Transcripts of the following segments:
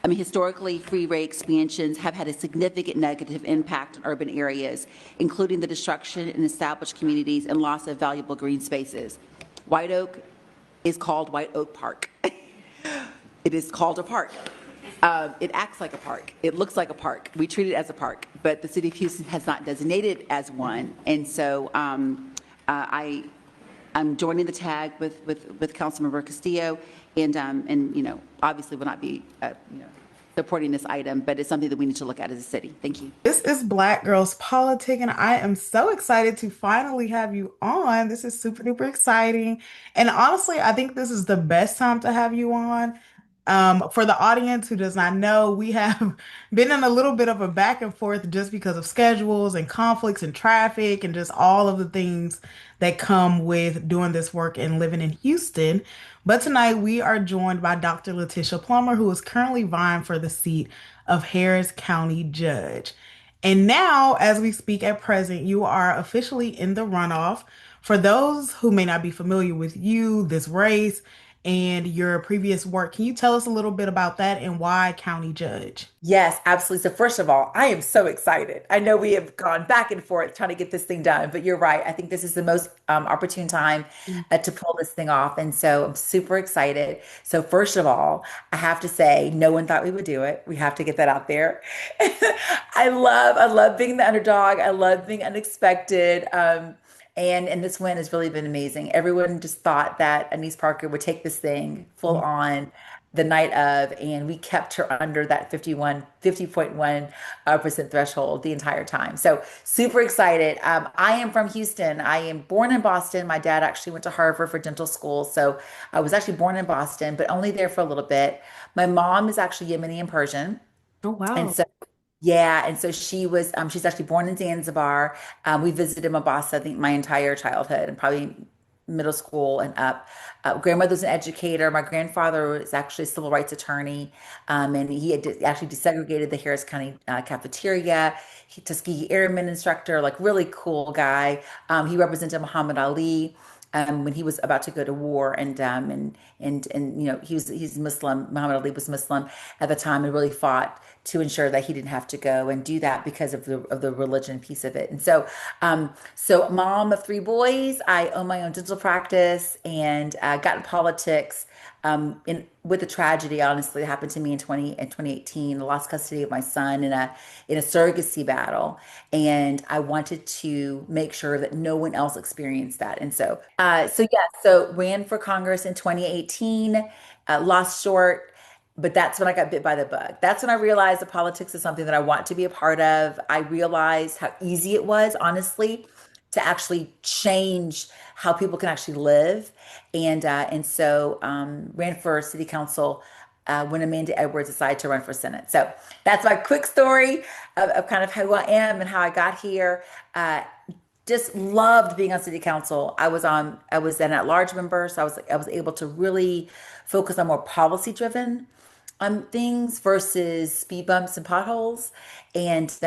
I mean, historically, freeway expansions have had a significant negative impact on urban areas, including the destruction in established communities and loss of valuable green spaces. White Oak is called White Oak Park. It is called a park. It acts like a park. It looks like a park. We treat it as a park, but the city of Houston has not designated it as one. And so I'm joining the tag with Councilmember Castillo, and obviously will not be supporting this item, but it's something that we need to look at as a city. Thank you. This is Black Girls Politic, and I am so excited to finally have you on. This is super duper exciting. And honestly, I think this is the best time to have you on. For the audience who does not know, we have been in a little bit of a back and forth just because of schedules and conflicts and traffic and just all of the things that come with doing this work and living in Houston. But tonight we are joined by Dr. Letitia Plummer, who is currently vying for the seat of Harris County Judge. And now, as we speak at present, you are officially in the runoff. For those who may not be familiar with you, this race, and your previous work, can you tell us a little bit about that and why county judge? Yes, absolutely. So first of all, I am so excited. I know we have gone back and forth trying to get this thing done, but you're right. I think this is the most opportune time to pull this thing off. And so I'm super excited. So first of all, I have to say, no one thought we would do it. We have to get that out there. I love being the underdog. I love being unexpected. And this win has really been amazing. Everyone just thought that Anise Parker would take this thing full on the night of, and we kept her under that 50.1% threshold the entire time. So super excited. I am from Houston. I am born in Boston. My dad actually went to Harvard for dental school. So I was actually born in Boston, but only there for a little bit. My mom is actually Yemeni and Persian. Oh, And wow. so yeah, and so she's actually born in Zanzibar. We visited Mombasa, I think, my entire childhood and probably middle school and up. Grandmother's an educator. My grandfather was actually a civil rights attorney, and he had actually desegregated the Harris County cafeteria. Tuskegee Airman instructor, like really cool guy. He represented Muhammad Ali. When he was about to go to war, and he's Muslim. Muhammad Ali was Muslim at the time, and really fought to ensure that he didn't have to go and do that because of the religion piece of it. And so mom of three boys, I own my own dental practice and got in politics. In with a tragedy, honestly, that happened to me in 2018. I lost custody of my son in a surrogacy battle, and I wanted to make sure that no one else experienced that. And so ran for Congress in 2018, lost short. But that's when I got bit by the bug. That's when I realized that politics is something that I want to be a part of. I realized how easy it was, honestly, to actually change how people can actually live. And so ran for city council when Amanda Edwards decided to run for Senate. So that's my quick story of kind of who I am and how I got here. Just loved being on city council. I was an at-large member, so I was able to really focus on more policy-driven things versus speed bumps and potholes, and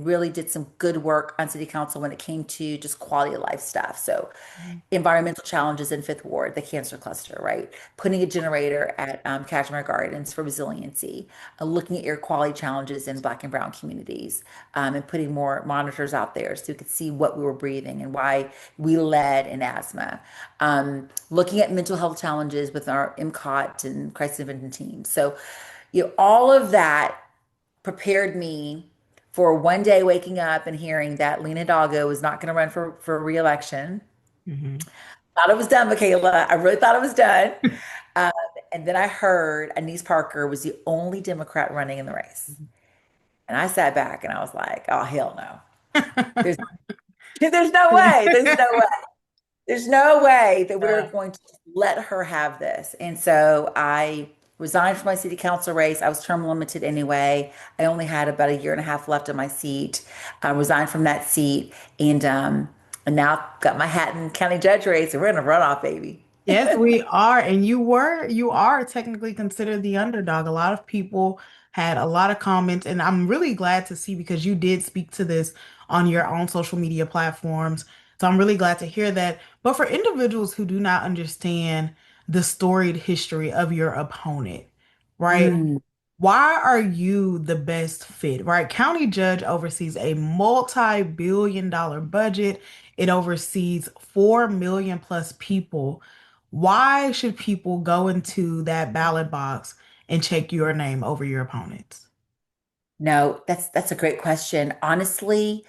really did some good work on city council when it came to just quality of life stuff. So environmental challenges in Fifth Ward, the cancer cluster, right? Putting a generator at Kashmir Gardens for resiliency, looking at air quality challenges in Black and Brown communities, and putting more monitors out there so we could see what we were breathing and why we led in asthma. Looking at mental health challenges with our MCOT and crisis intervention teams. So, all of that prepared me for one day waking up and hearing that Lena Hidalgo was not going to run for reelection. Mhm. Thought it was done, Michaela. I really thought it was done. Um, and then I heard Anise Parker was the only Democrat running in the race. And I sat back and I was like, oh, hell no. There's there's no way. There's no way. There's no way that we're Yeah. going to let her have this. And so I resigned from my city council race. I was term limited anyway. I only had about a year and a half left on my seat. I resigned from that seat, and now I've got my hat in county judge race, and we're in a runoff, baby. Yes, we are. And you are technically considered the underdog. A lot of people had a lot of comments, and I'm really glad to see because you did speak to this on your own social media platforms. So I'm really glad to hear that. But for individuals who do not understand the storied history of your opponent, right? Mm. Why are you the best fit, right? County judge oversees a multi-billion dollar budget. It oversees 4 million plus people. Why should people go into that ballot box and check your name over your opponent's? No, that's a great question. Honestly,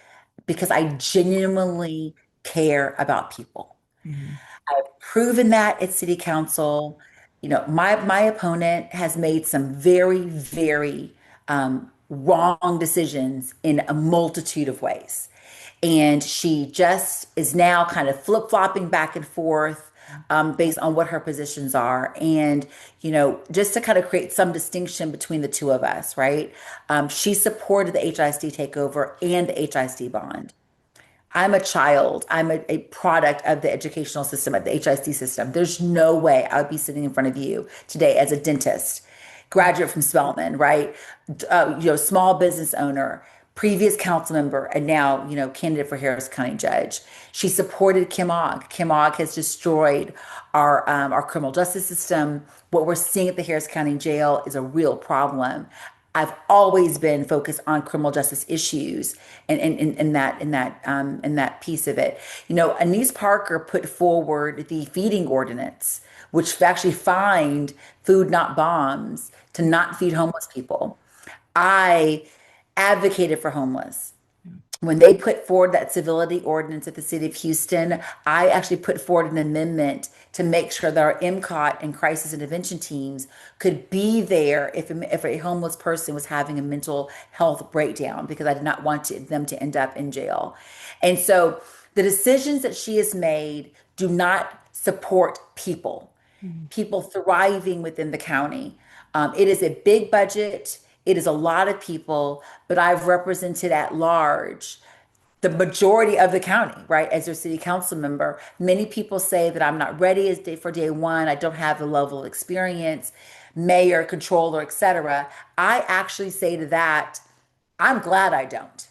because I genuinely care about people. Mhm. I've proven that at city council. My opponent has made some very, very wrong decisions in a multitude of ways. And she just is now kind of flip-flopping back and forth based on what her positions are. And, just to kind of create some distinction between the two of us, right? She supported the HISD takeover and the HISD bond. I'm a child. I'm a product of the educational system, of the HIC system. There's no way I would be sitting in front of you today as a dentist, graduate from Spelman, right? Small business owner, previous council member, and now, candidate for Harris County judge. She supported Kim Ogg. Kim Ogg has destroyed our criminal justice system. What we're seeing at the Harris County Jail is a real problem. I've always been focused on criminal justice issues and in that piece of it. Anise Parker put forward the feeding ordinance, which actually fined food not bombs to not feed homeless people. I advocated for homeless. When they put forward that civility ordinance at the city of Houston, I actually put forward an amendment to make sure that our MCOT and crisis intervention teams could be there if a homeless person was having a mental health breakdown, because I did not want them to end up in jail. And so the decisions that she has made do not support people thriving within the county. It is a big budget. It is a lot of people, but I've represented at large the majority of the county, right, as their city council member. Many people say that I'm not ready for day one. I don't have the level of experience, mayor, controller, etc. I actually say to that, I'm glad I don't.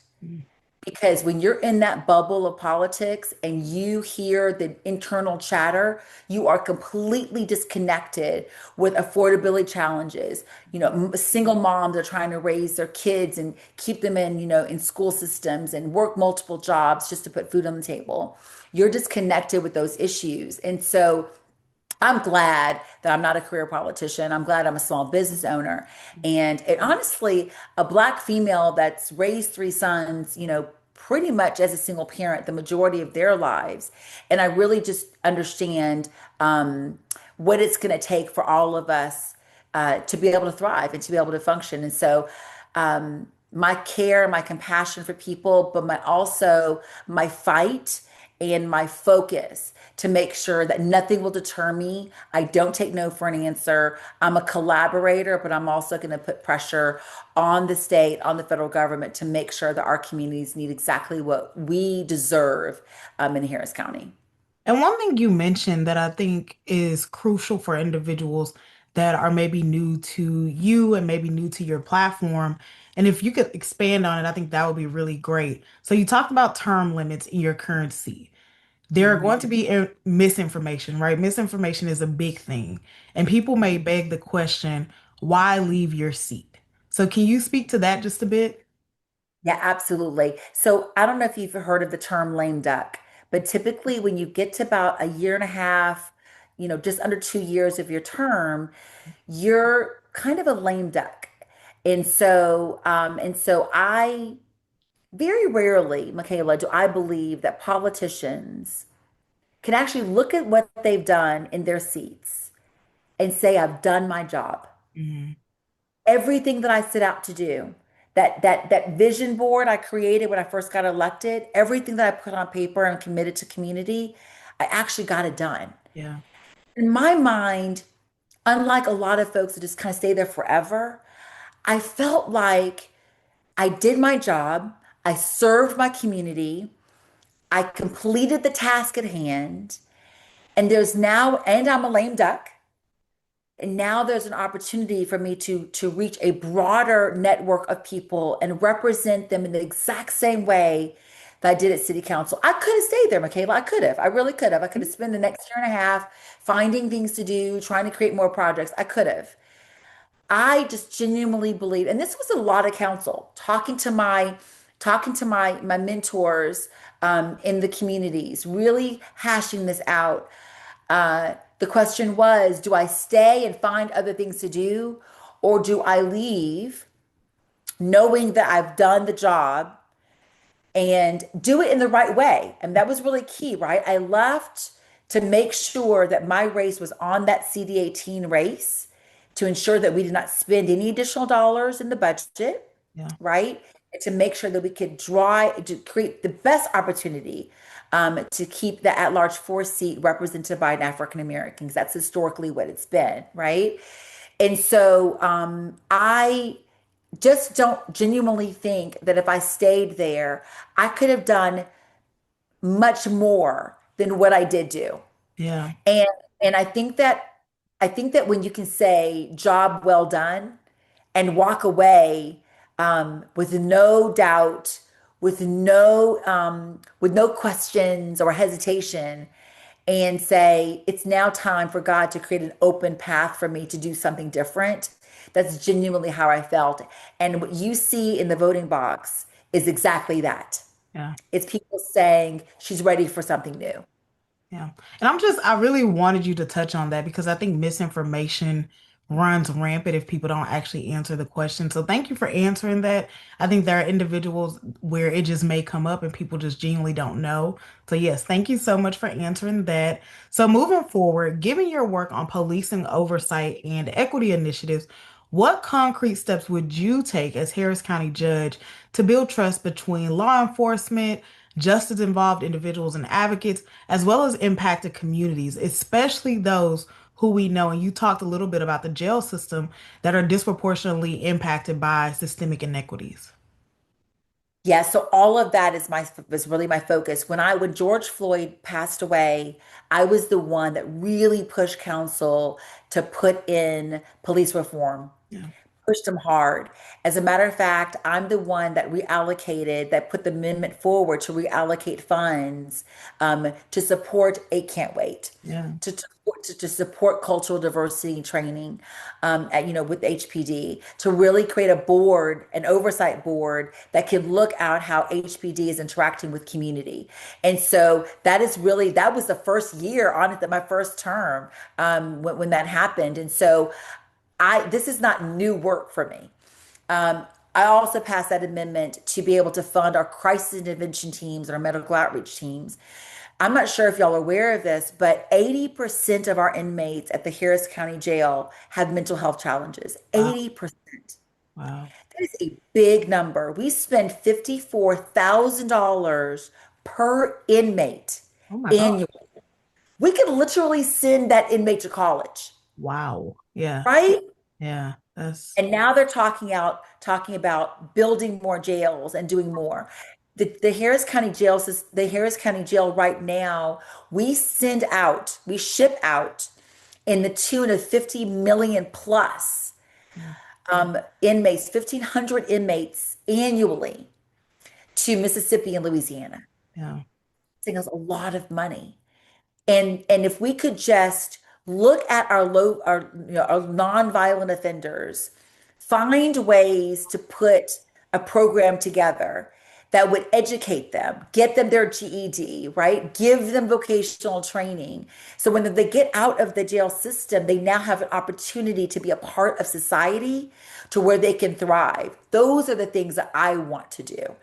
Because when you're in that bubble of politics and you hear the internal chatter, you are completely disconnected with affordability challenges. Single moms are trying to raise their kids and keep them in school systems and work multiple jobs just to put food on the table. You're disconnected with those issues. And so I'm glad that I'm not a career politician. I'm glad I'm a small business owner. And honestly, a Black female that's raised three sons, pretty much as a single parent, the majority of their lives. And I really just understand what it's going to take for all of us to be able to thrive and to be able to function. And so, my care, my compassion for people, but also my fight and my focus to make sure that nothing will deter me. I don't take no for an answer. I'm a collaborator, but I'm also going to put pressure on the state, on the federal government to make sure that our communities need exactly what we deserve in Harris County. And one thing you mentioned that I think is crucial for individuals that are maybe new to you and maybe new to your platform, and if you could expand on it, I think that would be really great. So you talked about term limits in your current seat. There are going to be misinformation, right? Misinformation is a big thing. And people may beg the question, why leave your seat? So can you speak to that just a bit? Yeah, absolutely. So I don't know if you've heard of the term lame duck, but typically when you get to about a year and a half, just under 2 years of your term, you're kind of a lame duck. And so I very rarely, Michaela, do I believe that politicians can actually look at what they've done in their seats and say, I've done my job. Mhm. Everything that I set out to do, that vision board I created when I first got elected, everything that I put on paper and committed to community, I actually got it done. Yeah. In my mind, unlike a lot of folks that just kind of stay there forever, I felt like I did my job. I served my community. I completed the task at hand. And I'm a lame duck. And now there's an opportunity for me to reach a broader network of people and represent them in the exact same way that I did at City Council. I could have stayed there, Michaela. I could have. I really could have. I could have spent the next year and a half finding things to do, trying to create more projects. I could have. I just genuinely believe, and this was a lot of counsel, talking to my mentors in the communities, really hashing this out. The question was, do I stay and find other things to do, or do I leave knowing that I've done the job and do it in the right way? And that was really key, right? I left to make sure that my race was on that CD18 race to ensure that we did not spend any additional dollars in the budget, Yeah. right? And to make sure that we could to create the best opportunity to keep the at-large four seat represented by an African American, because that's historically what it's been, right? And so I just don't genuinely think that if I stayed there, I could have done much more than what I did do. Yeah. And and I think that when you can say job well done and walk away with no doubt, with no questions or hesitation, and say it's now time for God to create an open path for me to do something different. That's genuinely how I felt. And what you see in the voting box is exactly that. Yeah. It's people saying she's ready for something new. Yeah. And I really wanted you to touch on that because I think misinformation runs rampant if people don't actually answer the question. So thank you for answering that. I think there are individuals where it just may come up and people just genuinely don't know. So yes, thank you so much for answering that. So moving forward, given your work on policing oversight and equity initiatives, what concrete steps would you take as Harris County judge to build trust between law enforcement, justice involved individuals and advocates, as well as impacted communities, especially those who we know? And you talked a little bit about the jail system that are disproportionately impacted by systemic inequities. Yeah, so all of that was really my focus. When George Floyd passed away, I was the one that really pushed council to put in police reform, Yeah. pushed them hard. As a matter of fact, I'm the one that put the amendment forward to reallocate funds to support A Can't Wait, Yeah. to support cultural diversity training with HPD, to really create a board, an oversight board that can look at how HPD is interacting with community. And so that was the first year on it, that my first term when that happened. And so this is not new work for me. I also passed that amendment to be able to fund our crisis intervention teams and our medical outreach teams. I'm not sure if y'all are aware of this, but 80% of our inmates at the Harris County Jail have mental health challenges. Wow. 80%. Wow. That is a big number. We spend $54,000 per inmate Oh my God. annually. We could literally send that inmate to college, Wow. Yeah. right? Yeah. That's And now they're talking about building more jails and doing more. The Harris County the Harris County Jail right now, we ship out in the tune of 50 million plus yeah. inmates, 1,500 inmates annually to Mississippi and Louisiana. Yeah. Saving us a lot of money. And if we could just look at our nonviolent offenders, find ways to put a program together that would educate them, get them their GED, right? Give them vocational training. So when they get out of the jail system, they now have an opportunity to be a part of society to where they can thrive. Those are the things that I want to do.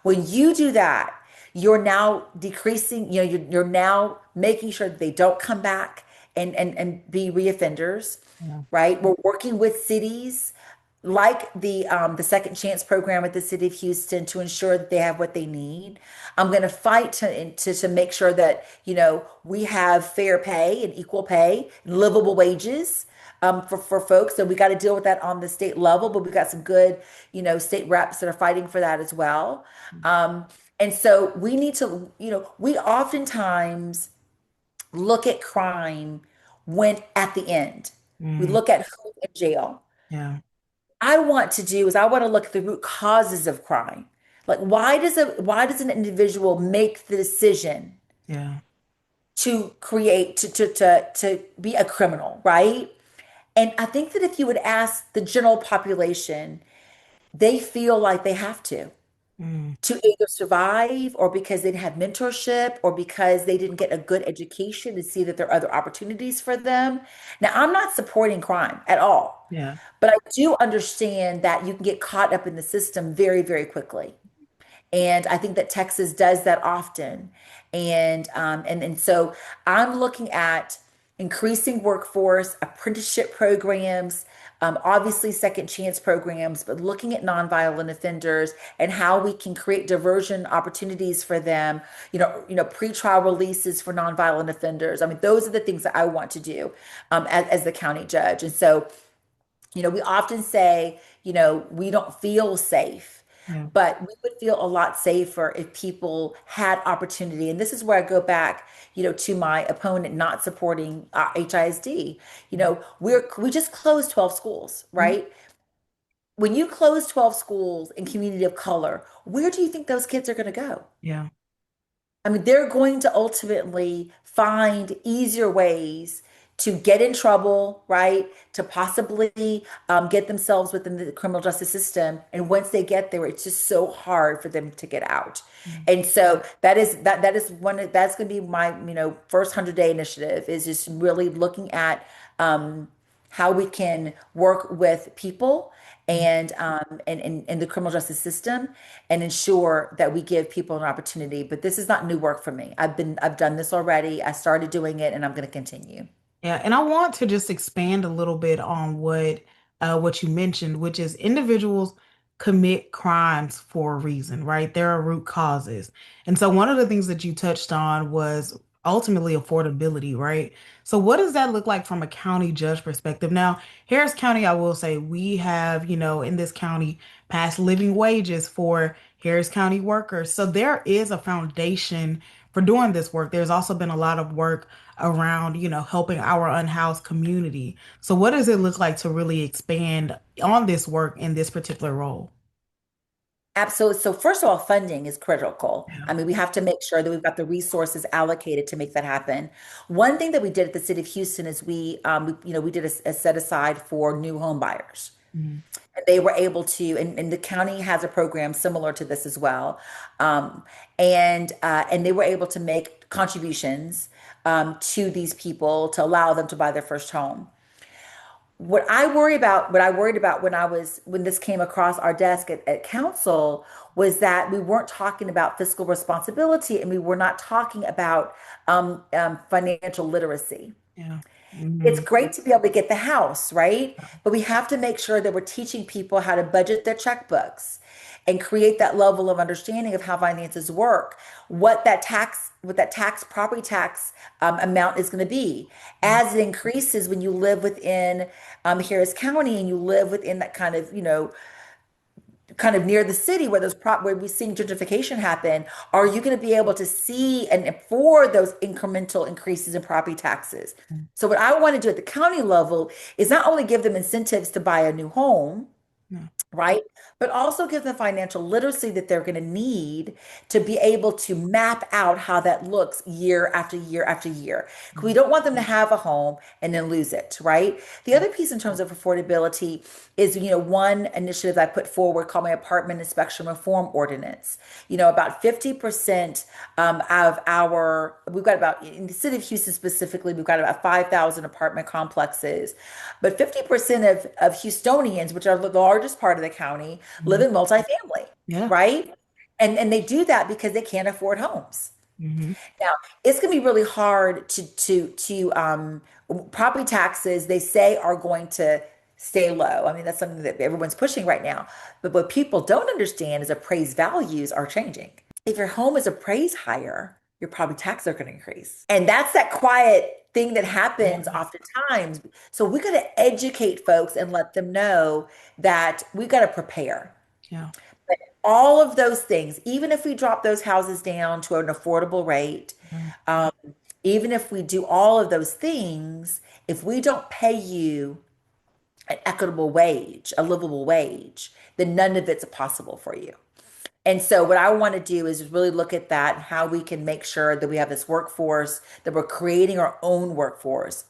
When you do that, you're now decreasing, you're now making sure that they don't come back and be reoffenders, Yeah. right? We're working with cities like the Second Chance program at the City of Houston to ensure that they have what they need. I'm going to fight to make sure that we have fair pay and equal pay, and livable wages for folks. So we got to deal with that on the state level, but we got some good state reps that are fighting for that as well. And so we need to, we oftentimes look at crime when at the end. We Mm, look at who's in jail. yeah. I want to look at the root causes of crime. Like why does an individual make the decision Yeah. to create to be a criminal, right? And I think that if you would ask the general population, they feel like they have Mm, to either survive or because they didn't have mentorship or because they didn't get a good education to see that there are other opportunities for them. Now, I'm not supporting crime at all, yeah. but I do understand that you can get caught up in the system very, very quickly. And I think that Texas does that often. And so I'm looking at increasing workforce, apprenticeship programs, obviously second chance programs, but looking at nonviolent offenders and how we can create diversion opportunities for them, pretrial releases for nonviolent offenders. I mean, those are the things that I want to do as the county judge. And so we often say, we don't feel safe, Yeah. but we would feel a lot safer if people had opportunity. And this is where I go back, to my opponent not supporting HISD. We just closed 12 schools, Mhm. right? When you close 12 schools in community of color, where do you think those kids are going to go? Yeah. I mean, they're going to ultimately find easier ways to get in trouble, right? To possibly get themselves within the criminal justice system. And once they get there, it's just so hard for them to get out. Mm. And so that's going to be my first 100-day initiative is just really looking at how we can work with people Mm. and the criminal justice system and ensure that we give people an opportunity. But this is not new work for me. I've done this already. I started doing it and I'm going to continue. Yeah, and I want to just expand a little bit on what you mentioned, which is individuals commit crimes for a reason, right? There are root causes. And so one of the things that you touched on was ultimately affordability, right? So what does that look like from a county judge perspective? Now, Harris County, I will say we have, in this county passed living wages for Harris County workers. So there is a foundation for doing this work. There's also been a lot of work around, helping our unhoused community. So what does it look like to really expand on this work in this particular role? Absolutely. So first of all, funding is critical. Yeah. I mean, we have to make sure that we've got the resources allocated to make that happen. One thing that we did at the city of Houston is we did a set aside for new home buyers. Mm, And they were able to, and the county has a program similar to this as well. Um, and they were able to make contributions to these people to allow them to buy their first home. What I worried about when this came across our desk at council was that we weren't talking about fiscal responsibility and we were not talking about financial literacy. yeah. It's Hmm. great to be able to get the house, right? But we have to make sure that we're teaching people how to budget their checkbooks and create that level of understanding of how finances work, what that property tax amount is going to be as it increases when you live within Harris County and you live within that kind of near the city where where we're seeing gentrification happen. Are you going to be able to see and afford those incremental increases in property taxes? So what I want to do at the county level is not only give them incentives to buy a new home, Yeah. right? But also give them financial literacy that they're going to need to be able to map out how that looks year after year after year. 'Cause we don't want them to have a home and then lose it, right? The other piece in terms of affordability is, one initiative I put forward called my apartment inspection reform ordinance. About 50% we've got about, in the city of Houston specifically, we've got about 5,000 apartment complexes, but 50% of Houstonians, which are the largest part of the county, live Mhm. in multifamily, Yeah. right? And they do that because they can't afford homes. Hmm. Now, it's going to be really hard to property taxes, they say are going to stay low. I mean, that's something that everyone's pushing right now. But what people don't understand is appraised values are changing. If your home is appraised higher, your property taxes are going to increase. And that's that quiet thing that happens oftentimes. So we got to educate folks and let them know that we got to prepare. Yeah. All of those things, even if we drop those houses down to an affordable rate, Yeah. um, even if we do all of those things, if we don't pay you an equitable wage, a livable wage, then none of it's possible for you. And so, what I want to do is really look at that and how we can make sure that we have this workforce, that we're creating our own workforce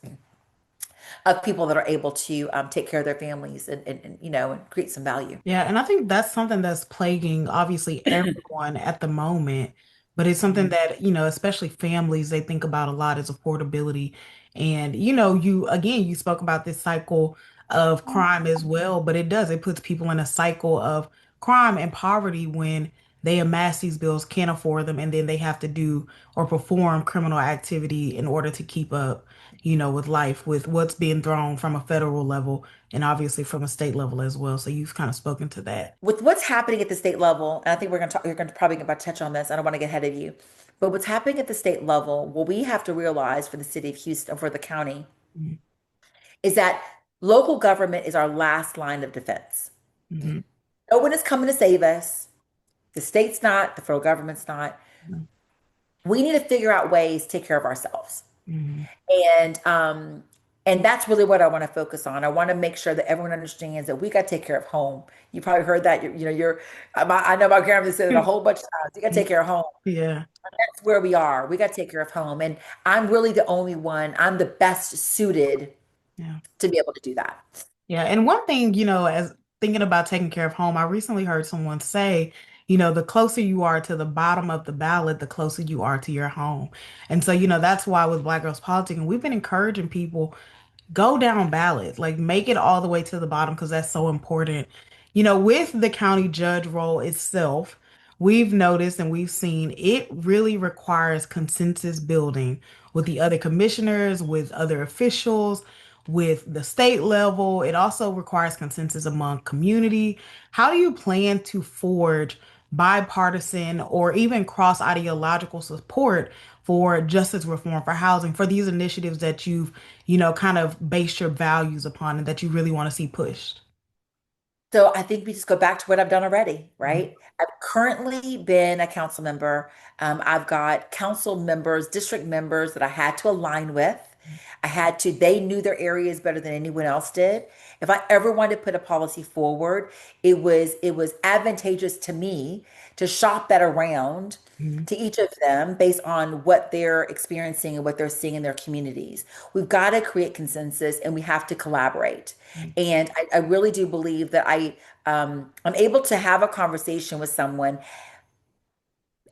of people that are able to take care of their families and and create some value. Yeah, and I think that's something that's plaguing obviously everyone at the moment, but it's something that, especially families, they think about a lot is affordability. And, you again, you spoke about this cycle of crime as well, but it puts people in a cycle of crime and poverty when they amass these bills, can't afford them, and then they have to do or perform criminal activity in order to keep up, with life, with what's being thrown from a federal level and obviously from a state level as well. So you've kind of spoken to that. With what's happening at the state level, and I think we're going to talk, you're going to probably about to touch on this. I don't want to get ahead of you, but what's happening at the state level, what we have to realize for the city of Houston, for the county, Mhm. is that local government is our last line of defense. Mhm. No one is coming to save us. The state's not, the federal government's not. We need to figure out ways to take care of ourselves. Mhm. And um and that's really what I want to focus on. I want to make sure that everyone understands that we got to take care of home. You probably heard that. I know my grandmother said it a whole bunch of times. You got to take care of home. Yeah. That's where we are. We got to take care of home. And I'm really the only one. I'm the best suited Yeah. to be able to do that. Yeah. And one thing, as thinking about taking care of home, I recently heard someone say, the closer you are to the bottom of the ballot, the closer you are to your home. And so, that's why with Black Girls Politicking, we've been encouraging people go down ballot, like make it all the way to the bottom because that's so important. With the county judge role itself, we've noticed and we've seen it really requires consensus building with the other commissioners, with other officials, with the state level. It also requires consensus among community. How do you plan to forge bipartisan or even cross ideological support for justice reform, for housing, for these initiatives that you've, kind of based your values upon and that you really want to see pushed? So I think we just go back to what I've done already, Mhm. right? I've currently been a council member. I've got council members, district members that I had to align with. They knew their areas better than anyone else did. If I ever wanted to put a policy forward, it was advantageous to me to shop that around Mhm. to each of them based on what they're experiencing and what they're seeing in their communities. We've got to create consensus and we have to collaborate. And I really do believe that I'm able to have a conversation with someone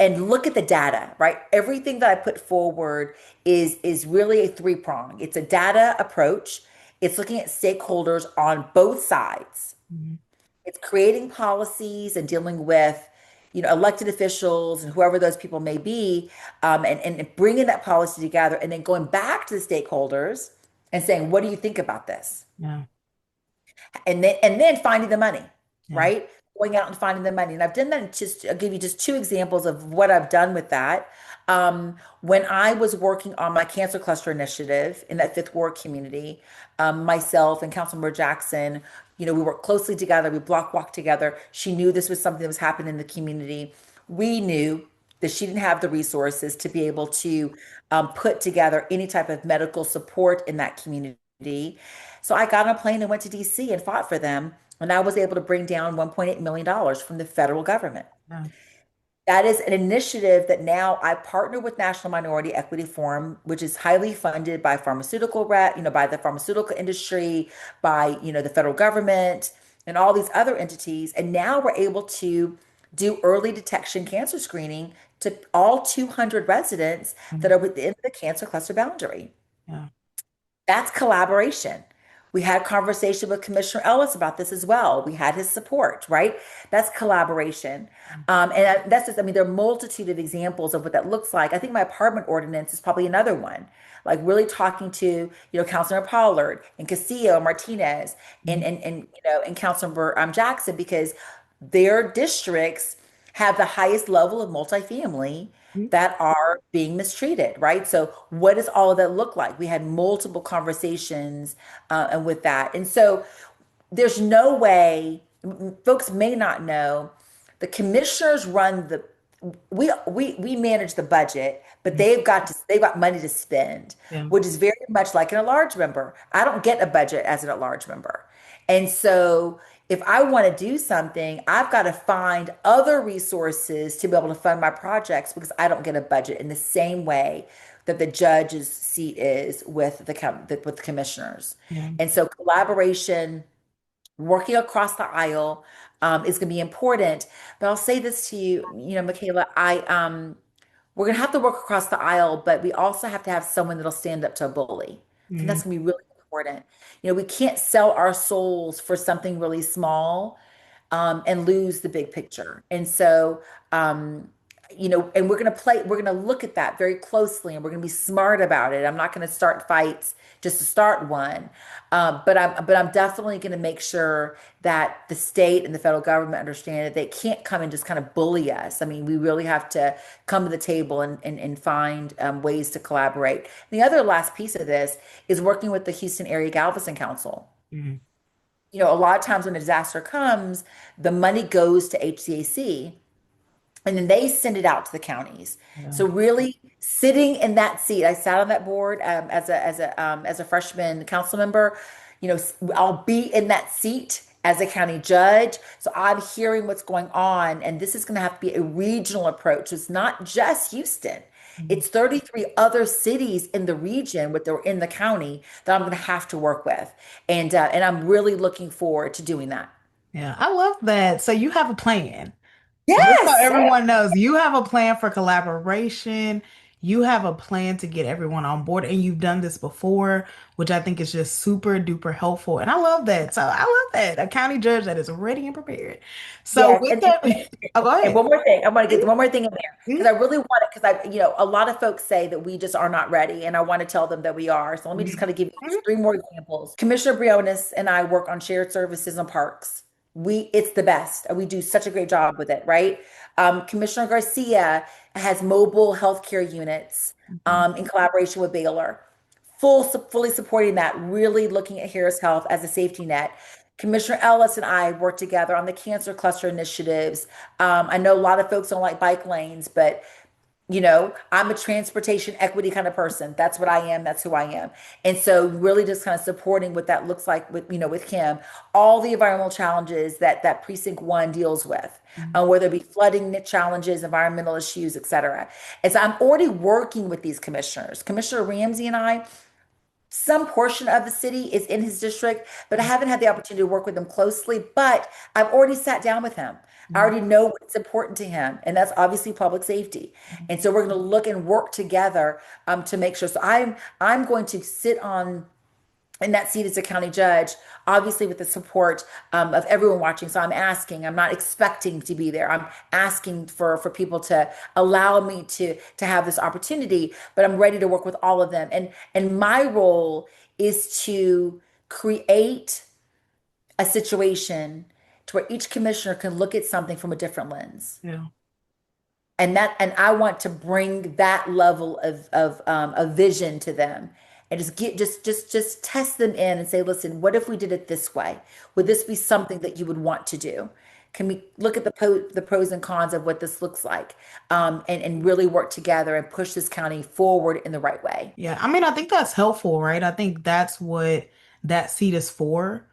and look at the data, right? Everything that I put forward is really a three prong. It's a data approach. It's looking at stakeholders on both sides. Mhm. It's creating policies and dealing with, elected officials and whoever those people may be, and bringing that policy together, and then going back to the stakeholders and saying, "What do you think about this?" Yeah. And then finding the money, Yeah. right? Going out and finding the money. And I've done that I'll give you just two examples of what I've done with that. When I was working on my cancer cluster initiative in that fifth ward community, myself and Councilmember Jackson, we worked closely together. We block walked together. She knew this was something that was happening in the community. We knew that she didn't have the resources to be able to put together any type of medical support in that community. So I got on a plane and went to DC and fought for them. And I was able to bring down $1.8 million from the federal government. Yeah. That is an initiative that now I partner with National Minority Equity Forum, which is highly funded by by the pharmaceutical industry, by, the federal government and all these other entities. And now we're able to do early detection cancer screening to all 200 residents that Mhm. are within the cancer cluster boundary. Yeah. That's collaboration. We had conversation with Commissioner Ellis about this as well. We had his support, right? That's collaboration. That's just, I mean, there are a multitude of examples of what that looks like. I think my apartment ordinance is probably another one. Like really talking to, Councilor Pollard and Castillo, Martinez, and Mhm. and Councilmember Jackson, because their districts have the highest level of multifamily Mhm. that are being mistreated, right? So, what does all of that look like? We had multiple conversations and with that. And so, there's no way, folks may not know, the commissioners run we manage the budget, but Mhm. they've got money to spend, Yeah. which is very much like an at-large member. I don't get a budget as an at-large member. And so if I want to do something, I've got to find other resources to be able to fund my projects because I don't get a budget in the same way that the judge's seat is with with the commissioners. Yeah. And so collaboration, working across the aisle, is going to be important. But I'll say this to you, Michaela, we're going to have to work across the aisle, but we also have to have someone that'll stand up to a bully. I think Mm, that's going to be really important. We can't sell our souls for something really small, and lose the big picture. And so, um, and we're going to look at that very closely, and we're going to be smart about it. I'm not going to start fights just to start one. But I'm definitely going to make sure that the state and the federal government understand that they can't come and just kind of bully us. I mean, we really have to come to the table and find ways to collaborate. The other last piece of this is working with the Houston Area Galveston Council. mm, A lot of times when a disaster comes, the money goes to HCAC, and then they send it out to the counties. yeah. So really sitting in that seat, I sat on that board as a freshman council member. I'll be in that seat as a county judge. So I'm hearing what's going on, and this is going to have to be a regional approach. It's not just Houston. Mm. It's 33 other cities in the region, but they're in the county that I'm going to have to work with, and I'm really looking forward to doing that. Yeah, I love that. So you have a plan. Just so Yes. everyone knows, you have a plan for collaboration. You have a plan to get everyone on board, and you've done this before, which I think is just super duper helpful. And I love that. So I love that. A county judge that is ready and prepared. So Yes, with that, oh, go and ahead. one more thing. I want to get one more thing in there because Mhm, I really want it. Because a lot of folks say that we just are not ready, and I want to tell them that we are. So let me just mhm, kind of give you mhm, three more examples. Commissioner Briones and I work on shared services and parks. It's the best. We do such a great job with it, right? Commissioner Garcia has mobile healthcare units, mhm, in collaboration with Baylor, fully supporting that, really looking at Harris Health as a safety net. Commissioner Ellis and I work together on the cancer cluster initiatives. I know a lot of folks don't like bike lanes, but I'm a transportation equity kind of person. That's what I am. That's who I am. And so really just kind of supporting what that looks like with Kim, all the environmental challenges that precinct one deals with, mhm, whether it be flooding challenges, environmental issues, et cetera. And so I'm already working with these commissioners. Commissioner Ramsey and I, some portion of the city is in his district, but I haven't had the opportunity to work with him closely. But I've already sat down with him. I mhm, already know what's important to him, and that's obviously public safety. And so we're going to look and work together, to make sure. So I'm going to sit on in that seat as a county judge, obviously with the support, of everyone watching. So I'm asking, I'm not expecting to be there. I'm asking for people to allow me to have this opportunity, but I'm ready to work with all of them. And my role is to create a situation to where each commissioner can look at something from a different lens. yeah. And I want to bring that level of vision to them, and just test them in and say, listen, what if we did it this way? Would this be something that you would want to do? Can we look at the pros and cons of what this looks like, and really work together and push this county forward in the right way? Yeah, I mean, I think that's helpful, right? I think that's what that seat is for.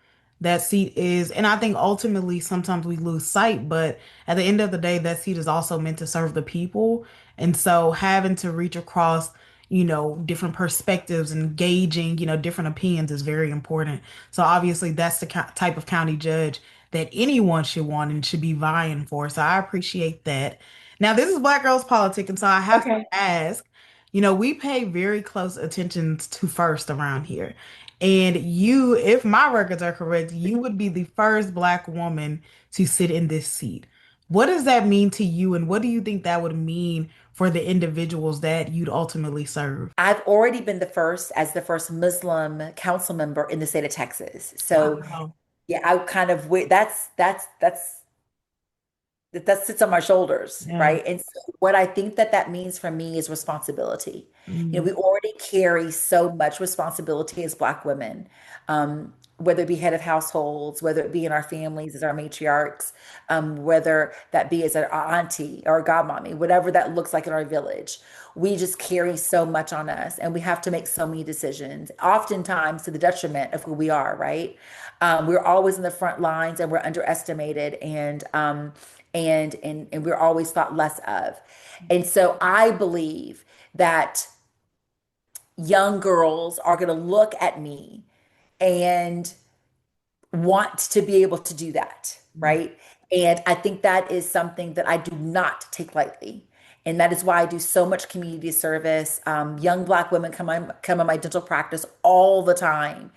That seat is, and I think ultimately sometimes we lose sight, but at the end of the day, that seat is also meant to serve the people. And so having to reach across, different perspectives and gauging, different opinions is very important. So obviously that's the type of county judge that anyone should want and should be vying for. So I appreciate that. Now, this is Black Girls Politics, and so I have to Okay. ask. We pay very close attention to first around here. And you, if my records are correct, you would be the first Black woman to sit in this seat. What does that mean to you, and what do you think that would mean for the individuals that you'd ultimately serve? I've already been the first Muslim council member in the state of Texas. So Wow. yeah, I kind of that sits on my shoulders, Yeah. right? And so what I think that means for me is responsibility. Mm, We already carry so much responsibility as Black women, whether it be head of households, whether it be in our families as our matriarchs, whether that be as an auntie or a godmommy, whatever that looks like in our village. We just carry so much on us, and we have to make so many decisions, oftentimes to the detriment of who we are, right? We're always in the front lines, and we're underestimated, and we're always thought less of. And so I believe that young girls are going to look at me and want to be able to do that, right? And I think that is something that I do not take lightly. And that is why I do so much community service. Young Black women come in my dental practice all the time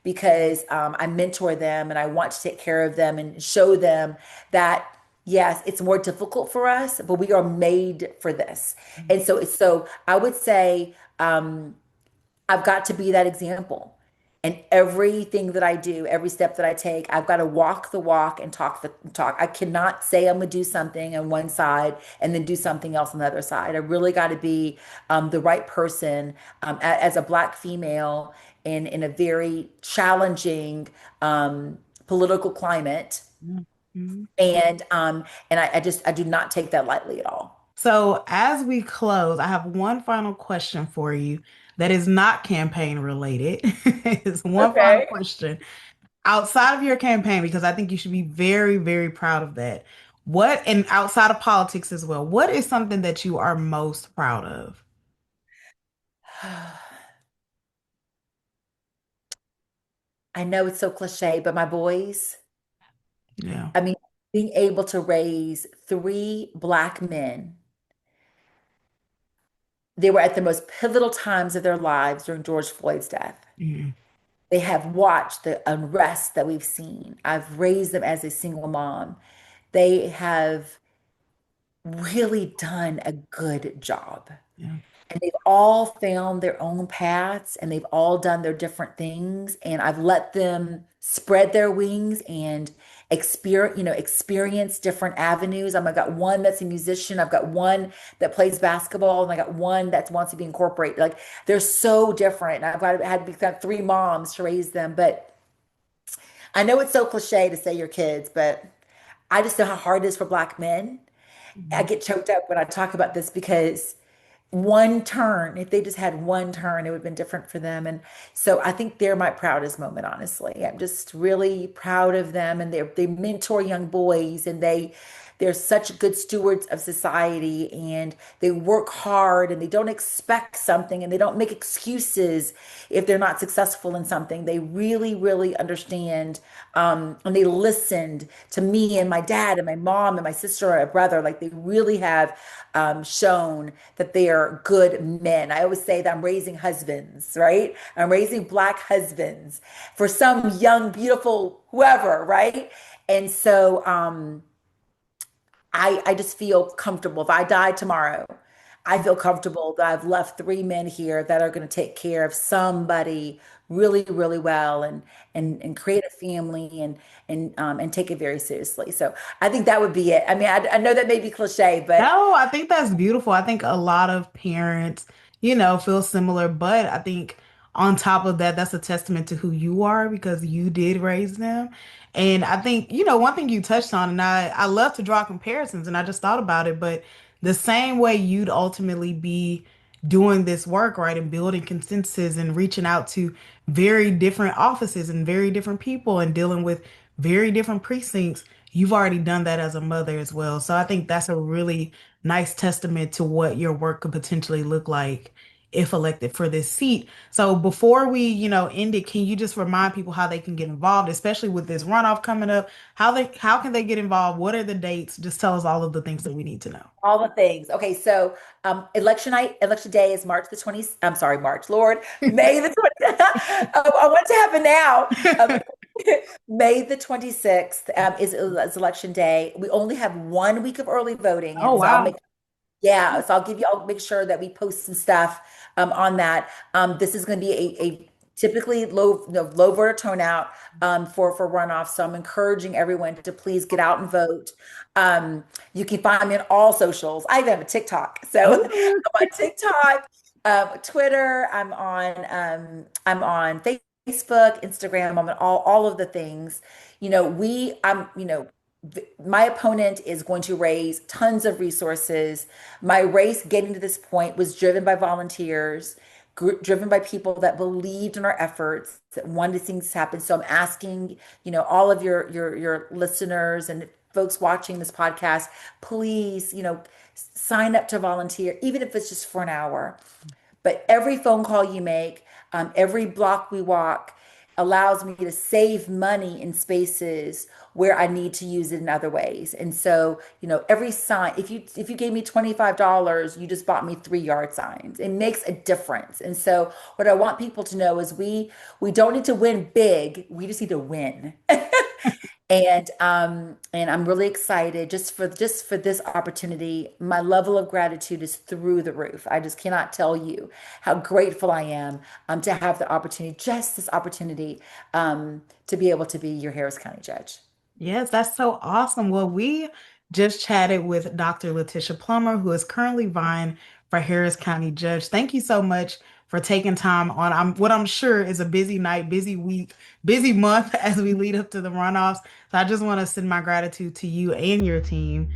because I mentor them and I want to take care of them and show them that yes, it's more difficult for us, but we are made for this. And so I would say I've got to be that example. And everything that I do, every step that I take, I've got to walk the walk and talk the talk. I cannot say I'm going to do something on one side and then do something else on the other side. I really got to be the right person as a Black female in a very challenging political climate. Mhm. And I do not take that lightly at all. So, as we close, I have one final question for you that is not campaign related. It's one final Okay. question. Outside of your campaign, because I think you should be very, very proud of that. What, and outside of politics as well, what is something that you are most proud of? I know it's so cliche, but my boys. Yeah. I mean, being able to raise three Black men, they were at the most pivotal times of their lives during George Floyd's death. Mhm. They have watched the unrest that we've seen. I've raised them as a single mom. They have really done a good job. Yeah. And they've all found their own paths and they've all done their different things. And I've let them spread their wings and experience different avenues. I've got one that's a musician. I've got one that plays basketball, and I got one that wants to be incorporated. Like they're so different. And got three moms to raise them. But I know it's so cliche to say your kids, but I just know how hard it is for Black men. I Mhm. get choked up when I talk about this because one turn, if they just had one turn, it would have been different for them. And so I think they're my proudest moment, honestly. I'm just really proud of them and they mentor young boys and they're such good stewards of society and they work hard and they don't expect something and they don't make excuses if they're not successful in something. They really, really understand and they listened to me and my dad and my mom and my sister and my brother. Like they really have shown that they are good men. I always say that I'm raising husbands, right? I'm raising Black husbands for some young, beautiful whoever, right? And so I just feel comfortable. If I die tomorrow, I feel comfortable that I've left three men here that are going to take care of somebody really, really well and create a family and take it very seriously. So I think that would be it. I mean, I know that may be cliche, but No, I think that's beautiful. I think a lot of parents, feel similar, but I think on top of that, that's a testament to who you are because you did raise them. And I think, one thing you touched on, and I love to draw comparisons, and I just thought about it, but the same way you'd ultimately be doing this work, right, and building consensus and reaching out to very different offices and very different people and dealing with very different precincts, you've already done that as a mother as well. So I think that's a really nice testament to what your work could potentially look like if elected for this seat. So before we, end it, can you just remind people how they can get involved, especially with this runoff coming up? How can they get involved? What are the dates? Just tell us all of the things that we need to know. all the things. Okay, so election night, election day is March the 20th. I'm sorry, March, Lord, May the 20th. I want to happen now. May the 26th is election day. We only have 1 week of early voting, Oh and so I'll wow. make I'll make sure that we post some stuff on that. This is going to be a typically low voter turnout for runoff. So I'm encouraging everyone to please get out and vote. You can find me on all socials. I even have a TikTok. So Okay. I'm on TikTok, Twitter. I'm on Facebook, Instagram. I'm on all of the things. My opponent is going to raise tons of resources. My race getting to this point was driven by volunteers, driven by people that believed in our efforts, that wanted things to happen. So I'm asking, all of your listeners and folks watching this podcast, please, sign up to volunteer, even if it's just for an hour. But every phone call you make, every block we walk, allows me to save money in spaces where I need to use it in other ways. And so, every sign, if you gave me $25, you just bought me 3 yard signs. It makes a difference. And so what I want people to know is we don't need to win big, we just need to win. And I'm really excited just for this opportunity. My level of gratitude is through the roof. I just cannot tell you how grateful I am to have the opportunity, just this opportunity, to be able to be your Harris County judge. Yes, that's so awesome. Well, we just chatted with Dr. Letitia Plummer, who is currently vying for Harris County Judge. Thank you so much for taking time on what I'm sure is a busy night, busy week, busy month as we lead up to the runoffs. So I just want to send my gratitude to you and your team.